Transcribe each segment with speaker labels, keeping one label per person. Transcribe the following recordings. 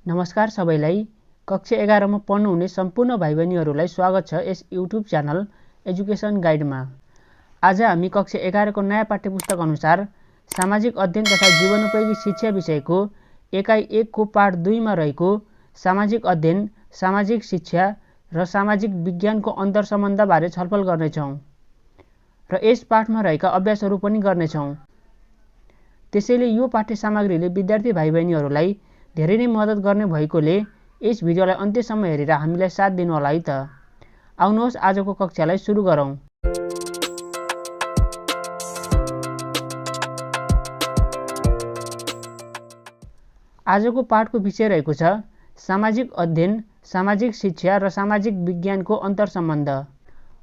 Speaker 1: नमस्कार सबैलाई। कक्षा 11 मा पढ्नुहुने सम्पूर्ण भाइ बहिनीहरूलाई स्वागत छ यस युट्युब च्यानल एजुकेसन गाइडमा। आज हामी कक्षा 11 को नयाँ पाठ्यपुस्तक अनुसार सामाजिक अध्ययन तथा जीवनोपयोगी शिक्षा विषयको एकाइ 1 को पाठ 2 मा रहेको सामाजिक अध्ययन, सामाजिक शिक्षा र सामाजिक विज्ञानको अन्तरसम्बन्ध बारे छलफल गर्नेछौँ र यस पाठमा रहेका अभ्यासहरू पनि गर्नेछौँ। त्यसैले यो पाठ्य सामग्रीले विद्यार्थी भाइ बहिनीहरूलाई धेरै नै मद्दत गर्ने भएकोले यस भिडियोलाई अन्त्यसम्म हेरेर हामीलाई साथ दिनु होला है त। आउनुहोस् आजको कक्षालाई सुरु गरौँ। आजको पाठको विषय रहेको छ सामाजिक अध्ययन, सामाजिक शिक्षा र सामाजिक विज्ञानको अन्तरसम्बन्ध।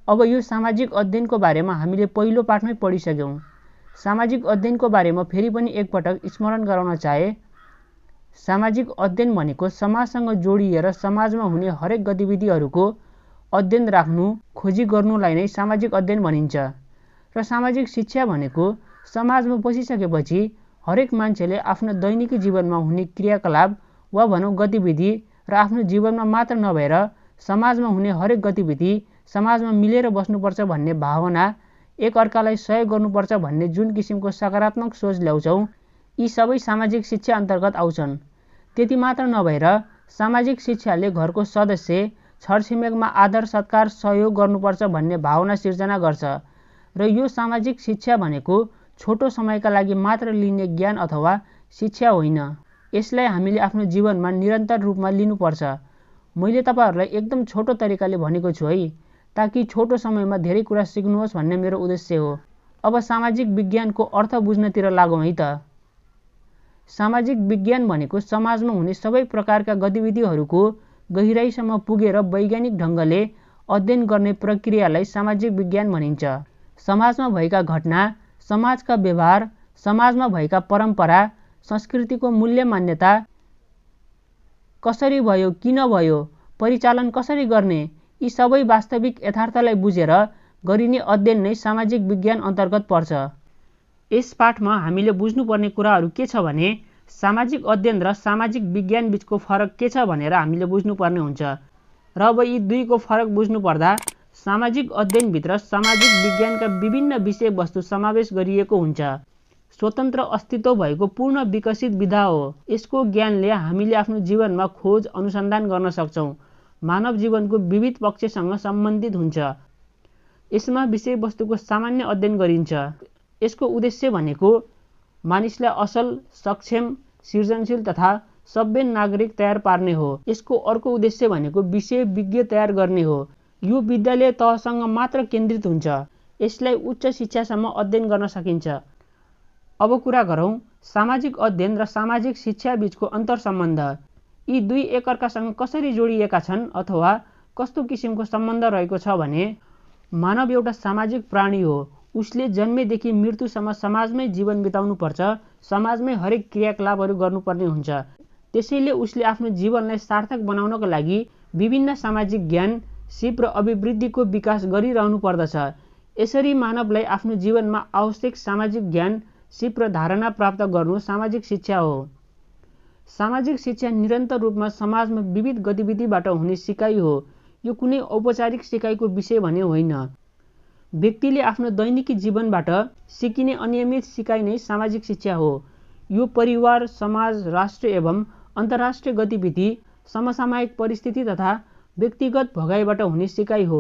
Speaker 1: अब यो सामाजिक अध्ययनको बारेमा हामीले पहिलो पाठमै पढिसक्यौँ। सामाजिक अध्ययनको बारेमा फेरि पनि एकपटक स्मरण गराउन चाहे। सामाजिक अध्ययन भनेको समाजसँग जोडिएर समाजमा हुने हरेक गतिविधिहरूको अध्ययन राख्नु, खोजी गर्नुलाई नै सामाजिक अध्ययन भनिन्छ। र सामाजिक शिक्षा भनेको समाजमा बसिसकेपछि हरेक मान्छेले आफ्नो दैनिक जीवनमा हुने क्रियाकलाप वा भनौँ गतिविधि र आफ्नो जीवनमा मात्र नभएर समाजमा हुने हरेक गतिविधि समाजमा मिलेर बस्नुपर्छ भन्ने भावना, एक अर्कालाई सहयोग गर्नुपर्छ भन्ने जुन किसिमको सकारात्मक सोच ल्याउँछौँ, यी सबै सामाजिक शिक्षा अन्तर्गत आउँछन्। त्यति मात्र नभएर सामाजिक शिक्षाले घरको सदस्य, छरछिमेकमा आदर सत्कार सहयोग गर्नुपर्छ भन्ने भावना सिर्जना गर्छ। र यो सामाजिक शिक्षा भनेको छोटो समयका लागि मात्र लिने ज्ञान अथवा शिक्षा होइन। यसलाई हामीले आफ्नो जीवनमा निरन्तर रूपमा लिनुपर्छ। मैले तपाईहरूलाई एकदम छोटो तरिकाले भनेको छु है, ताकि छोटो समयमा धेरै कुरा सिक्नुहोस् भन्ने मेरो उद्देश्य हो। अब सामाजिक विज्ञानको अर्थ बुझ्नतिर लागौँ है त। सामाजिक विज्ञान भनेको समाजमा हुने सबै प्रकारका गतिविधिहरूको गहिराइसम्म पुगेर वैज्ञानिक ढङ्गले अध्ययन गर्ने प्रक्रियालाई सामाजिक विज्ञान भनिन्छ। समाजमा भएका घटना, समाजका व्यवहार, समाजमा भएका परम्परा, संस्कृतिको मूल्य मान्यता कसरी भयो, किन भयो, परिचालन कसरी गर्ने, यी सबै वास्तविक यथार्थलाई बुझेर गरिने अध्ययन नै सामाजिक विज्ञान अन्तर्गत पर्छ। यस पाठमा हामीले बुझ्नुपर्ने कुराहरू के छ भने सामाजिक अध्ययन र सामाजिक विज्ञान बीचको फरक के छ भनेर हामीले बुझ्नुपर्ने हुन्छ। र अब यी दुईको फरक बुझ्नुपर्दा सामाजिक अध्ययनभित्र सामाजिक विज्ञानका विभिन्न विषयवस्तु समावेश गरिएको हुन्छ। स्वतन्त्र अस्तित्व भएको पूर्ण विकसित विधा हो। यसको ज्ञानले हामीले आफ्नो जीवनमा खोज अनुसन्धान गर्न सक्छौँ। मानव जीवनको विविध पक्षसँग सम्बन्धित हुन्छ। यसमा विषयवस्तुको सामान्य अध्ययन गरिन्छ। यसको उद्देश्य भनेको मानिसलाई असल, सक्षम, सृजनशील तथा सभ्य नागरिक तयार पार्ने हो। यसको अर्को उद्देश्य भनेको विषय विज्ञ तयार गर्ने हो। यो विद्यालय तहसँग मात्र केन्द्रित हुन्छ। यसलाई उच्च शिक्षासम्म अध्ययन गर्न सकिन्छ। अब कुरा गरौँ सामाजिक अध्ययन र सामाजिक शिक्षा बीचको अन्तरसम्बन्ध। यी दुई एकअर्कासँग कसरी जोडिएका छन् अथवा कस्तो किसिमको सम्बन्ध रहेको छ भने मानव एउटा सामाजिक प्राणी हो। उसले जन्मेदेखि मृत्युसम्म समाजमै जीवन बिताउनुपर्छ। समाजमै हरेक क्रियाकलापहरू गर्नुपर्ने हुन्छ। त्यसैले उसले आफ्नो जीवनलाई सार्थक बनाउनको लागि विभिन्न सामाजिक ज्ञान, सिप र अभिवृद्धिको विकास गरिरहनु पर्दछ। यसरी मानवलाई आफ्नो जीवनमा आवश्यक सामाजिक ज्ञान, सिप र धारणा प्राप्त गर्नु सामाजिक शिक्षा हो। सामाजिक शिक्षा निरन्तर रूपमा समाजमा विविध गतिविधिबाट हुने सिकाइ हो। यो कुनै औपचारिक सिकाइको विषय भने होइन। व्यक्तिले आफ्नो दैनिकी जीवनबाट सिकिने अनियमित सिकाइ नै सामाजिक शिक्षा हो। यो परिवार, समाज, राष्ट्र एवं अन्तर्राष्ट्रिय गतिविधि, समसामयिक परिस्थिति तथा व्यक्तिगत भगाइबाट हुने सिकाइ हो।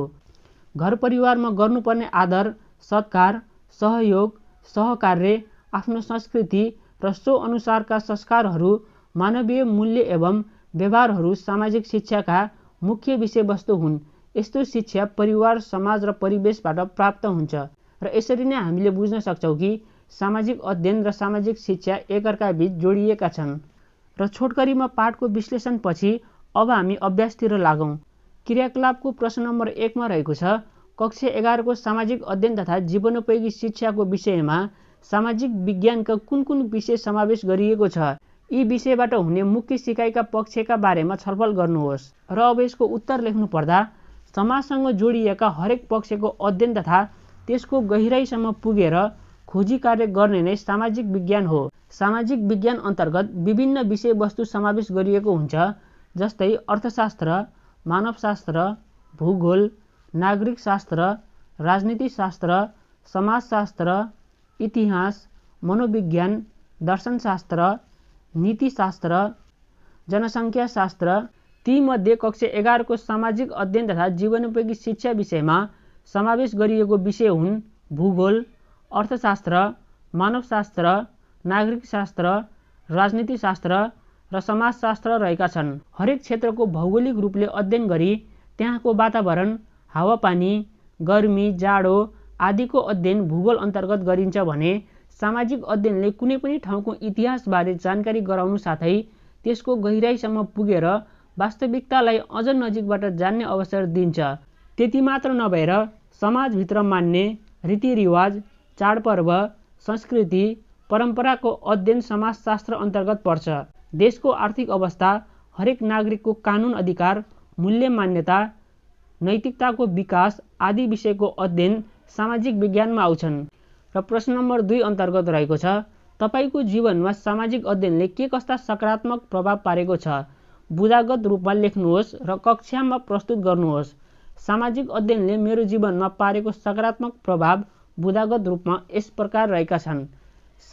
Speaker 1: घर परिवारमा गर्नुपर्ने आदर, सत्कार, सहयोग, सहकार्य, आफ्नो संस्कृति र सो अनुसारका संस्कारहरू, मानवीय मूल्य एवं व्यवहारहरू सामाजिक शिक्षाका मुख्य विषयवस्तु हुन्। यस्तो शिक्षा परिवार, समाज र परिवेशबाट प्राप्त हुन्छ। र यसरी नै हामीले बुझ्न सक्छौँ कि सामाजिक अध्ययन र सामाजिक शिक्षा एकअर्काबीच जोडिएका छन्। र छोटकरीमा पाठको विश्लेषणपछि अब हामी अभ्यासतिर लागौँ। क्रियाकलापको प्रश्न नम्बर 1 मा रहेको छ कक्षा 11 को सामाजिक अध्ययन तथा जीवनोपयोगी शिक्षाको विषयमा सामाजिक विज्ञानका कुन कुन विषय समावेश गरिएको छ, यी विषयबाट हुने मुख्य सिकाइका पक्षका बारेमा छलफल गर्नुहोस्। र अब यसको उत्तर लेख्नु पर्दा समाजसँग जोडिएका हरेक पक्षको अध्ययन तथा त्यसको गहिराइसम्म पुगेर खोजी कार्य गर्ने नै सामाजिक विज्ञान हो। सामाजिक विज्ञान अन्तर्गत विभिन्न विषयवस्तु समावेश गरिएको हुन्छ, जस्तै अर्थशास्त्र, मानवशास्त्र, भूगोल, नागरिक शास्त्र, राजनीतिशास्त्र, समाजशास्त्र, इतिहास, मनोविज्ञान, दर्शनशास्त्र, नीतिशास्त्र, जनसङ्ख्याशास्त्र। तीमध्ये कक्षा 11 को सामाजिक अध्ययन तथा जीवनोपयोगी शिक्षा विषयमा समावेश गरिएको विषय हुन् भूगोल, अर्थशास्त्र, मानवशास्त्र, नागरिकशास्त्र, राजनीतिशास्त्र र समाजशास्त्र रहेका छन्। हरेक क्षेत्रको भौगोलिक रूपले अध्ययन गरी त्यहाँको वातावरण, हावापानी, गर्मी, जाडो आदिको अध्ययन भूगोल अन्तर्गत गरिन्छ भने सामाजिक अध्ययनले कुनै पनि ठाउँको इतिहासबारे जानकारी गराउनु साथै त्यसको गहिराइसम्म पुगेर वास्तविकतालाई अझ नजिकबाट जान्ने अवसर दिन्छ। त्यति मात्र नभएर समाजभित्र मान्ने रीतिरिवाज, चाडपर्व, संस्कृति, परम्पराको अध्ययन समाजशास्त्र अन्तर्गत पर्छ। देशको आर्थिक अवस्था, हरेक नागरिकको कानुन अधिकार, मूल्य मान्यता, नैतिकताको विकास आदि विषयको अध्ययन सामाजिक विज्ञानमा आउँछन्। र प्रश्न नम्बर 2 अन्तर्गत रहेको छ, तपाईको जीवनमा सामाजिक अध्ययनले के कस्ता सकारात्मक प्रभाव पारेको छ? बुझागत रूपमा लेख्नुहोस् र कक्षामा प्रस्तुत गर्नुहोस्। सामाजिक अध्ययनले मेरो जीवनमा पारेको सकारात्मक प्रभाव बुझागत रूपमा यस प्रकार रहेका छन्।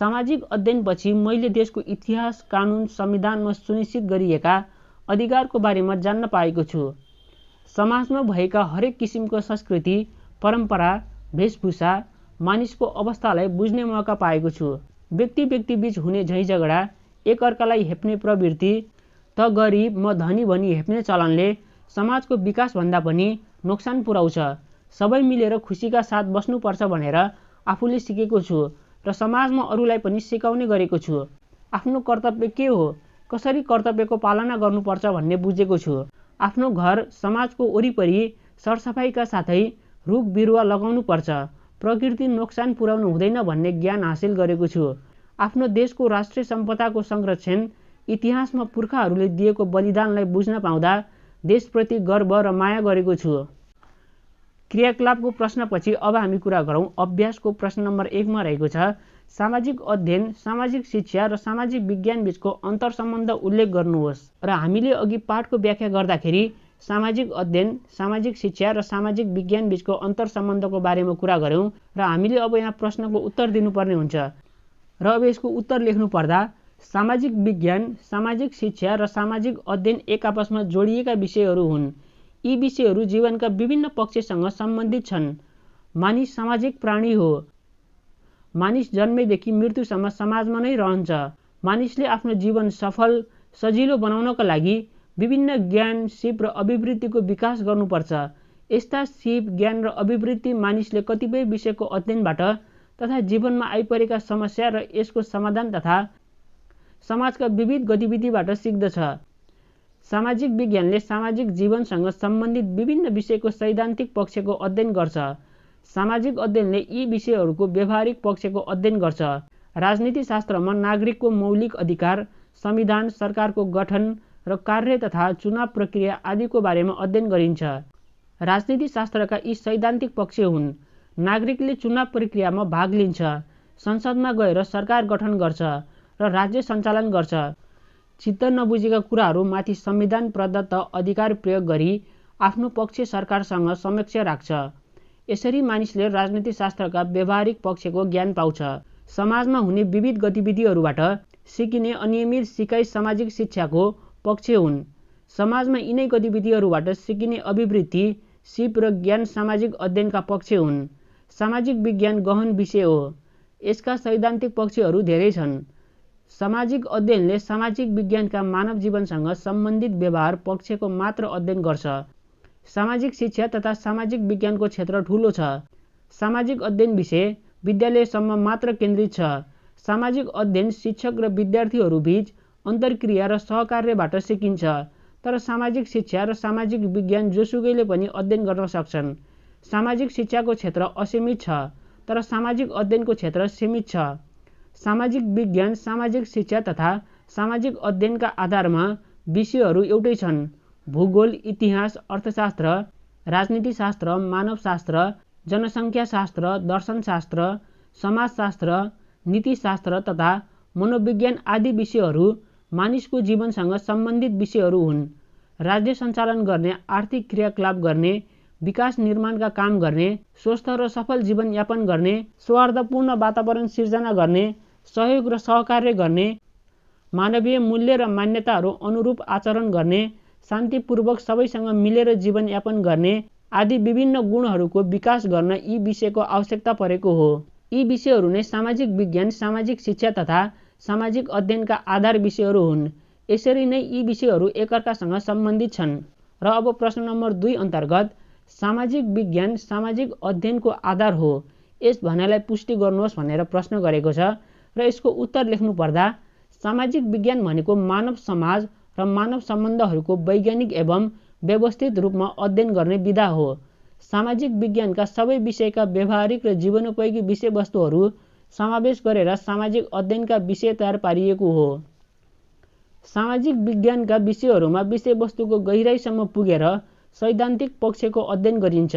Speaker 1: सामाजिक अध्ययनपछि मैले देशको इतिहास, कानुन, संविधानमा सुनिश्चित गरिएका अधिकारको बारेमा जान्न पाएको छु। समाजमा भएका हरेक किसिमको संस्कृति, परम्परा, वेशभूषा, मानिसको अवस्थालाई बुझ्ने मौका पाएको छु। व्यक्ति-व्यक्तिबीच हुने झैझगडा, एकअर्कालाई हेप्ने प्रवृत्ति, त गरिब म धनी भनी हेप्ने चलनले समाजको विकासभन्दा पनि नोक्सान पुर्याउँछ। सबै मिलेर खुसीका साथ बस्नुपर्छ भनेर आफूले सिकेको छु र समाजमा अरूलाई पनि सिकाउने गरेको छु। आफ्नो कर्तव्य के हो, कसरी कर्तव्यको पालना गर्नुपर्छ भन्ने बुझेको छु। आफ्नो घर, समाजको वरिपरि सरसफाइका साथै रुख बिरुवा लगाउनुपर्छ, प्रकृति नोक्सान पुर्याउनु हुँदैन भन्ने ज्ञान हासिल गरेको छु। आफ्नो देशको राष्ट्रिय सम्पदाको संरक्षण, इतिहासमा पुर्खाहरूले दिएको बलिदानलाई बुझ्न पाउँदा देशप्रति गर्व र माया गरेको छु। क्रियाकलापको प्रश्नपछि अब हामी कुरा गरौँ अभ्यासको। प्रश्न नम्बर 1 मा रहेको छ, सामाजिक अध्ययन, सामाजिक शिक्षा र सामाजिक विज्ञान बीचको अन्तरसम्बन्ध उल्लेख गर्नुहोस्। र हामीले अघि पाठको व्याख्या गर्दाखेरि सामाजिक अध्ययन, सामाजिक शिक्षा र सामाजिक विज्ञान बीचको अन्तरसम्बन्धको बारेमा कुरा गऱ्यौँ र हामीले अब यहाँ प्रश्नको उत्तर दिनुपर्ने हुन्छ। र अब यसको उत्तर लेख्नु पर्दा सामाजिक विज्ञान, सामाजिक शिक्षा र सामाजिक अध्ययन एक आपसमा जोडिएका विषयहरू हुन्। यी विषयहरू जीवनका विभिन्न पक्षसँग सम्बन्धित छन्। मानिस सामाजिक प्राणी हो। मानिस जन्मेदेखि मृत्युसम्म समाजमा नै रहन्छ। मानिसले आफ्नो जीवन सफल, सजिलो बनाउनका लागि विभिन्न ज्ञान, सिप र अभिवृत्तिको विकास गर्नुपर्छ। यस्ता सिप, ज्ञान र अभिवृत्ति मानिसले कतिपय विषयको अध्ययनबाट तथा जीवनमा आइपरेका समस्या र यसको समाधान तथा समाजका विविध गतिविधिबाट सिक्दछ। सामाजिक विज्ञानले सामाजिक जीवनसँग सम्बन्धित विभिन्न विषयको सैद्धान्तिक पक्षको अध्ययन गर्छ। सामाजिक अध्ययनले यी विषयहरूको व्यवहारिक पक्षको अध्ययन गर्छ। राजनीतिशास्त्रमा नागरिकको मौलिक अधिकार, संविधान, सरकारको गठन र कार्य तथा चुनाव प्रक्रिया आदिको बारेमा अध्ययन गरिन्छ। राजनीतिशास्त्रका यी सैद्धान्तिक पक्ष हुन्। नागरिकले चुनाव प्रक्रियामा भाग लिन्छ, संसदमा गएर सरकार गठन गर्छ र राज्य सञ्चालन गर्छ। चित्त नबुझेका कुराहरू माथि संविधान प्रदत्त अधिकार प्रयोग गरी आफ्नो पक्ष सरकारसँग समक्ष राख्छ। यसरी मानिसले राजनीतिशास्त्रका व्यवहारिक पक्षको ज्ञान पाउँछ। समाजमा हुने विविध गतिविधिहरूबाट सिकिने अनियमित सिकाइ सामाजिक शिक्षाको पक्ष हुन्। समाजमा यिनै गतिविधिहरूबाट सिकिने अभिवृत्ति, सिप र ज्ञान सामाजिक अध्ययनका पक्ष हुन्। सामाजिक विज्ञान गहन विषय हो। यसका सैद्धान्तिक पक्षहरू धेरै छन्। सामाजिक अध्ययनले सामाजिक विज्ञानका मानव जीवनसँग सम्बन्धित व्यवहार पक्षको मात्र अध्ययन गर्छ। सामाजिक शिक्षा तथा सामाजिक विज्ञानको क्षेत्र ठूलो छ। सामाजिक अध्ययन विषय विद्यालयसम्म मात्र केन्द्रित छ। सामाजिक अध्ययन शिक्षक र विद्यार्थीहरूबीच अन्तर्क्रिया र सहकार्यबाट सिकिन्छ। तर सामाजिक शिक्षा र सामाजिक विज्ञान जोसुकैले पनि अध्ययन गर्न सक्छन्। सामाजिक शिक्षाको क्षेत्र असीमित छ, तर सामाजिक अध्ययनको क्षेत्र सीमित छ। सामाजिक विज्ञान, सामाजिक शिक्षा तथा सामाजिक अध्ययनका आधारमा विषयहरू एउटै छन्। भूगोल, इतिहास, अर्थशास्त्र, राजनीतिशास्त्र, मानवशास्त्र, जनसङ्ख्याशास्त्र, दर्शनशास्त्र, समाजशास्त्र, नीतिशास्त्र तथा मनोविज्ञान आदि विषयहरू मानिसको जीवनसँग सम्बन्धित विषयहरू हुन्। राज्य सञ्चालन गर्ने, आर्थिक क्रियाकलाप गर्ने, विकास निर्माणका काम गर्ने, स्वस्थ र सफल जीवनयापन गर्ने, सौहार्दपूर्ण वातावरण सिर्जना गर्ने, सहयोग र सहकार्य गर्ने, मानवीय मूल्य र मान्यताहरू अनुरूप आचरण गर्ने, शान्तिपूर्वक सबैसँग मिलेर जीवनयापन गर्ने आदि विभिन्न गुणहरूको विकास गर्न यी विषयको आवश्यकता परेको हो। यी विषयहरू नै सामाजिक विज्ञान, सामाजिक शिक्षा तथा सामाजिक अध्ययनका आधार विषयहरू हुन्। यसरी नै यी विषयहरू एकअर्कासँग सम्बन्धित छन्। र अब प्रश्न नम्बर 2 अन्तर्गत सामाजिक विज्ञान सामाजिक अध्ययनको आधार हो, यस भनाइलाई पुष्टि गर्नुहोस् भनेर प्रश्न गरेको छ र यसको उत्तर लेख्नु पर्दा सामाजिक विज्ञान भनेको मानव समाज र मानव सम्बन्धहरूको वैज्ञानिक एवं व्यवस्थित रूपमा अध्ययन गर्ने विधा हो। सामाजिक विज्ञानका सबै विषयका व्यवहारिक र जीवनोपयोगी विषयवस्तुहरू समावेश गरेर सामाजिक अध्ययनका विषय तयार पारिएको हो। सामाजिक विज्ञानका विषयहरूमा विषयवस्तुको गहिराइसम्म पुगेर सैद्धान्तिक पक्षको अध्ययन गरिन्छ।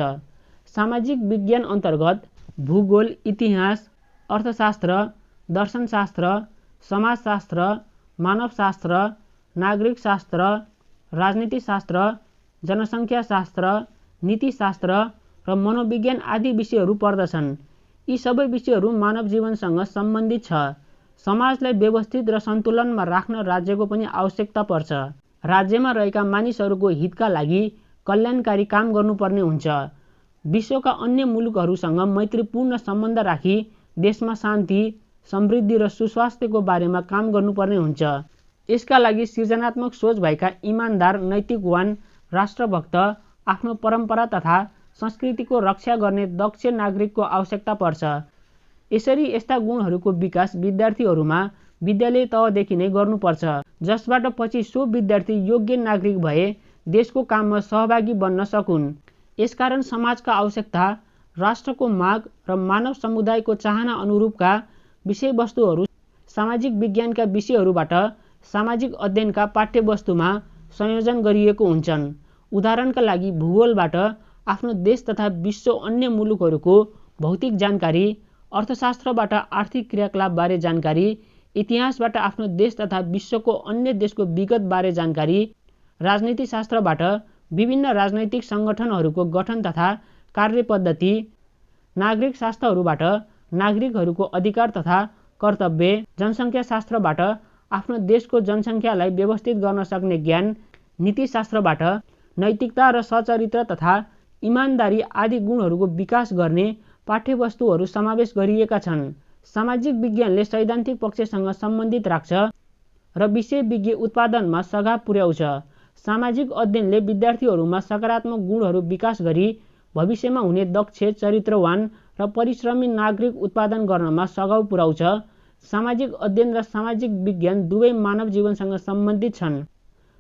Speaker 1: सामाजिक विज्ञान अन्तर्गत भूगोल, इतिहास, अर्थशास्त्र, दर्शनशास्त्र, समाजशास्त्र, मानवशास्त्र, नागरिकशास्त्र, राजनीतिशास्त्र, जनसङ्ख्याशास्त्र, नीतिशास्त्र र मनोविज्ञान आदि विषयहरू पर्दछन्। यी सबै विषयहरू मानव जीवनसँग सम्बन्धित छ। समाजलाई व्यवस्थित र सन्तुलनमा राख्न राज्यको पनि आवश्यकता पर्छ। राज्यमा रहेका मानिसहरूको हितका लागि कल्याणकारी काम गर्नुपर्ने हुन्छ। विश्वका अन्य मुलुकहरूसँग मैत्रीपूर्ण सम्बन्ध राखी देशमा शान्ति, समृद्धि र सुस्वास्थ्यको बारेमा काम गर्नुपर्ने हुन्छ। यसका लागि सृजनात्मक सोच भएका इमानदार, नैतिकवान, राष्ट्रभक्त, आफ्नो परम्परा तथा संस्कृतिको रक्षा गर्ने दक्ष नागरिकको आवश्यकता पर्छ। यसरी यस्ता गुणहरूको विकास विद्यार्थीहरूमा विद्यालय तहदेखि नै गर्नुपर्छ, जसबाट पछि सो विद्यार्थी योग्य नागरिक भए देशको काममा सहभागी बन्न सकुन्। यसकारण समाजका आवश्यकता, राष्ट्रको माग र मानव समुदायको चाहना अनुरूपका विषयवस्तुहरू सामाजिक विज्ञानका विषयहरूबाट सामाजिक अध्ययनका पाठ्यवस्तुमा संयोजन गरिएको हुन्छन्। उदाहरणका लागि भूगोलबाट आफ्नो देश तथा विश्व अन्य मुलुकहरूको भौतिक जानकारी, अर्थशास्त्रबाट आर्थिक क्रियाकलापबारे जानकारी, इतिहासबाट आफ्नो देश तथा विश्वको अन्य देशको विगतबारे जानकारी, राजनीतिशास्त्रबाट विभिन्न राजनैतिक सङ्गठनहरूको गठन तथा कार्यपद्धति, नागरिकशास्त्रहरूबाट नागरिकहरूको अधिकार तथा कर्तव्य, जनसङ्ख्याशास्त्रबाट आफ्नो देशको जनसङ्ख्यालाई व्यवस्थित गर्न सक्ने ज्ञान, नीतिशास्त्रबाट नैतिकता र सच्चरित्र तथा इमानदारी आदि गुणहरूको विकास गर्ने पाठ्यवस्तुहरू समावेश गरिएका छन्। सामाजिक विज्ञानले सैद्धान्तिक पक्षसँग सम्बन्धित राख्छ र विषय विज्ञ उत्पादनमा सघाव पुर्याउँछ। सामाजिक अध्ययनले विद्यार्थीहरूमा सकारात्मक गुणहरू विकास गरी भविष्यमा हुने दक्ष, चरित्रवान र परिश्रमी नागरिक उत्पादन गर्नमा सघाउ पुर्याउँछ। सामाजिक अध्ययन र सामाजिक विज्ञान दुवै मानव जीवनसँग सम्बन्धित छन्।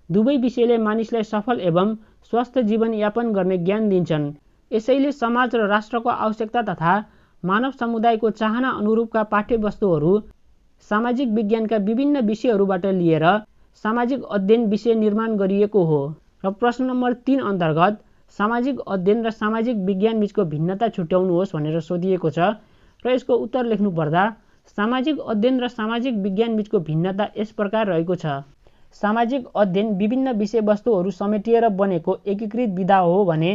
Speaker 1: दुवै विषयले मानिसलाई सफल एवं स्वस्थ जीवनयापन गर्ने ज्ञान दिन्छन्। यसैले समाज र राष्ट्रको आवश्यकता तथा मानव समुदायको चाहना अनुरूपका पाठ्यवस्तुहरू सामाजिक विज्ञानका विभिन्न विषयहरूबाट लिएर सामाजिक अध्ययन विषय निर्माण गरिएको हो। र प्रश्न नम्बर 3 अन्तर्गत सामाजिक अध्ययन र सामाजिक विज्ञान बीचको भिन्नता छुट्याउनुहोस् भनेर सोधिएको छ र यसको उत्तर लेख्नु पर्दा सामाजिक अध्ययन र सामाजिक विज्ञान बीचको भिन्नता यस प्रकार रहेको छ। सामाजिक अध्ययन विभिन्न विषयवस्तुहरू समेटिएर बनेको एकीकृत विधा हो भने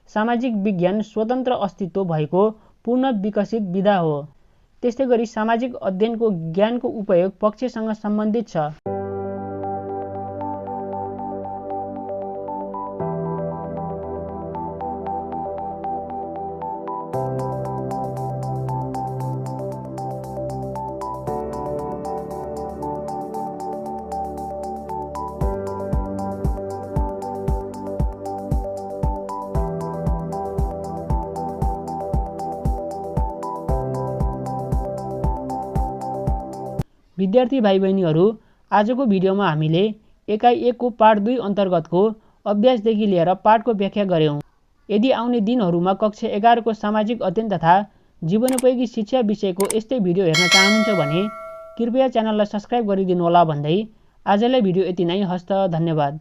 Speaker 1: सामाजिक विज्ञान स्वतन्त्र अस्तित्व भएको पूर्ण विकसित विधा हो। त्यस्तै गरी सामाजिक अध्ययनको ज्ञानको उपयोग पक्षसँग सम्बन्धित छ। विद्यार्थी भाइ बहिनीहरू, आजको भिडियोमा हामीले एकाइ 1 को पाठ 2 अन्तर्गतको अभ्यासदेखि लिएर पाठको व्याख्या गऱ्यौँ। यदि आउने दिनहरूमा कक्षा 11 को सामाजिक अध्ययन तथा जीवनोपयोगी शिक्षा विषयको यस्तै भिडियो हेर्न चाहनुहुन्छ भने कृपया च्यानललाई सब्स्क्राइब गरिदिनुहोला भन्दै आजलाई भिडियो यति नै। हस्त, धन्यवाद।